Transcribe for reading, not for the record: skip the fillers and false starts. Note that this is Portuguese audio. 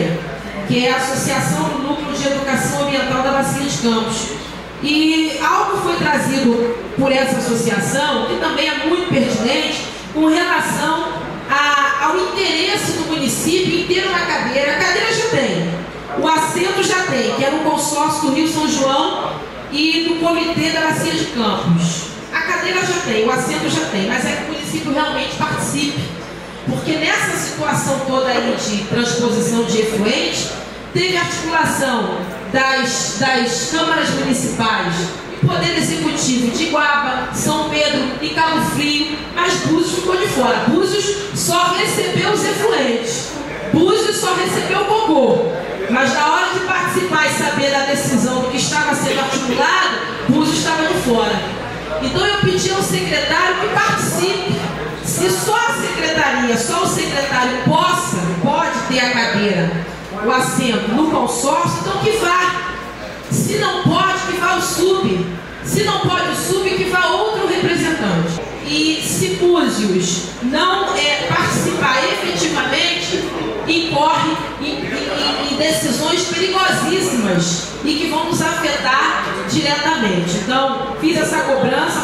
ANEA, que é a Associação do Núcleo de Educação Ambiental da Bacia de Campos. E algo foi trazido por essa associação, que também é muito pertinente, com relação ao interesse do município em ter uma cadeira. A cadeira já tem, o assento já tem, que é no consórcio do Rio São João e do Comitê da Bacia de Campos. A cadeira já tem, o assento já tem, mas é que o município realmente participe. Porque nessa situação toda aí de transposição de efluente, teve articulação das câmaras municipais e Poder Executivo de Iguaba, São Pedro e Cabo Frio, mas Búzios ficou de fora. Búzios só recebeu os efluentes, Búzios só recebeu o cocô, mas na hora de participar e saber da decisão do que estava sendo articulado, Búzios estava de fora. Então eu pedi ao secretário que participe. Se só a secretaria, só o secretário pode ter a cadeira, o assento no consórcio, então que vá. Se não pode, que vá o sub. Se não pode o sub, que vá outro representante. E se Búzios não participar efetivamente, incorre em decisões perigosíssimas e que vão nos afetar diretamente. Então, fiz essa cobrança,